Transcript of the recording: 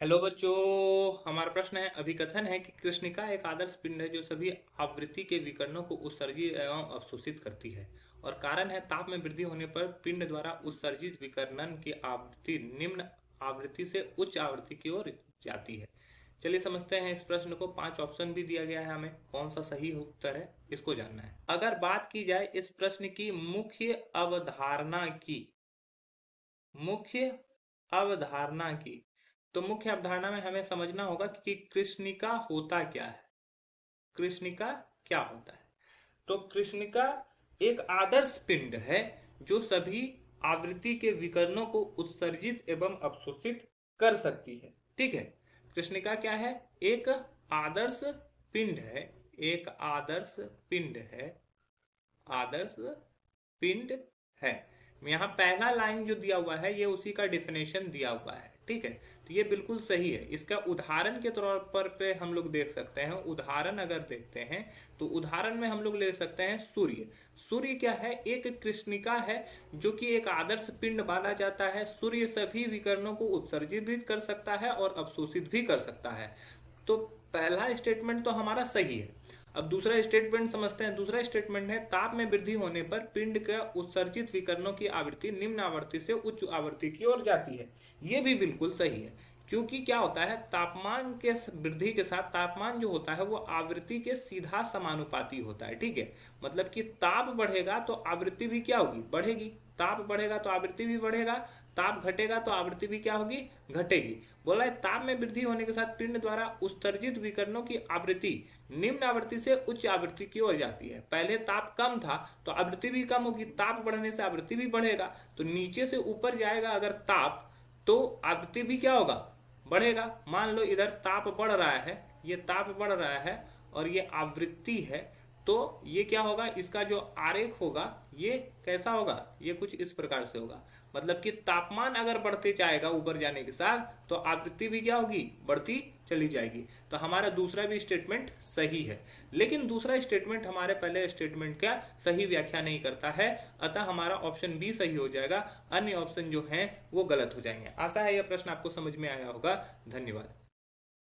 Hello बच्चों। हमारा प्रश्न है, अभिकथन है कि कृष्णिका एक आदर्श पिंड है जो सभी आवृत्ति के विकिरणों को उत्सर्जित एवं अवशोषित करती है। और कारण है, ताप में वृद्धि होने पर पिंड द्वारा उत्सर्जित विकिरण की आवृत्ति निम्न आवृत्ति से उच्च आवृत्ति की ओर जाती है। चलिए समझते हैं इस प्रश्न को। 5 ऑप्शन भी दिया गया है, हमें कौन सा सही उत्तर है इसको जानना है। अगर बात की जाए इस प्रश्न की मुख्य अवधारणा की, तो मुख्य अवधारणा में हमें समझना होगा कि कृष्णिका होता क्या है। कृष्णिका क्या होता है? तो कृष्णिका एक आदर्श पिंड है जो सभी आवृत्ति के विकिरणों को उत्सर्जित एवं अवशोषित कर सकती है। ठीक है। कृष्णिका क्या है? एक आदर्श पिंड है। एक आदर्श पिंड है। आदर्श पिंड है। यहाँ पहला लाइन जो दिया हुआ है ये उसी का डिफिनेशन दिया हुआ है। ठीक है। तो ये बिल्कुल सही है। इसका उदाहरण के तौर पर पे हम लोग देख सकते हैं। उदाहरण अगर देखते हैं तो उदाहरण में हम लोग ले सकते हैं सूर्य। सूर्य क्या है? एक कृष्णिका है जो कि एक आदर्श पिंड माना जाता है। सूर्य सभी विकिरणों को उत्सर्जित भी कर सकता है और अवशोषित भी कर सकता है। तो पहला स्टेटमेंट तो हमारा सही है। अब दूसरा स्टेटमेंट समझते हैं। दूसरा स्टेटमेंट है, ताप में वृद्धि होने पर पिंड के उत्सर्जित विकिरणों की आवृत्ति निम्न आवृत्ति से उच्च आवृत्ति की ओर जाती है। ये भी बिल्कुल सही है, क्योंकि क्या होता है, तापमान के वृद्धि के साथ तापमान जो होता है वो आवृत्ति के सीधा समानुपाती होता है। ठीक है। मतलब कि ताप बढ़ेगा तो आवृत्ति भी क्या होगी? बढ़ेगी। ताप बढ़ेगा तो आवृत्ति भी बढ़ेगा। ताप घटेगा तो आवृत्ति भी क्या होगी? घटेगी। बोला है, ताप में वृद्धि होने के साथ पिंड द्वारा उत्सर्जित विकिरणों की आवृत्ति निम्न आवृत्ति से उच्च आवृत्ति की ओर जाती है। पहले ताप कम था तो आवृत्ति भी कम होगी। ताप बढ़ने से आवृत्ति भी बढ़ेगा। तो नीचे से ऊपर जाएगा अगर ताप, तो आवृत्ति भी क्या होगा? बढ़ेगा। मान लो इधर ताप बढ़ रहा है, ये ताप बढ़ रहा है और ये आवृत्ति है, तो ये क्या होगा? इसका जो आरेख होगा ये कैसा होगा? ये कुछ इस प्रकार से होगा। मतलब कि तापमान अगर बढ़ते जाएगा ऊपर जाने के साथ तो आवृत्ति भी क्या होगी? बढ़ती चली जाएगी। तो हमारा दूसरा भी स्टेटमेंट सही है। लेकिन दूसरा स्टेटमेंट हमारे पहले स्टेटमेंट का सही व्याख्या नहीं करता है, अतः हमारा ऑप्शन बी सही हो जाएगा। अन्य ऑप्शन जो हैं वो गलत हो जाएंगे। आशा है यह प्रश्न आपको समझ में आया होगा। धन्यवाद।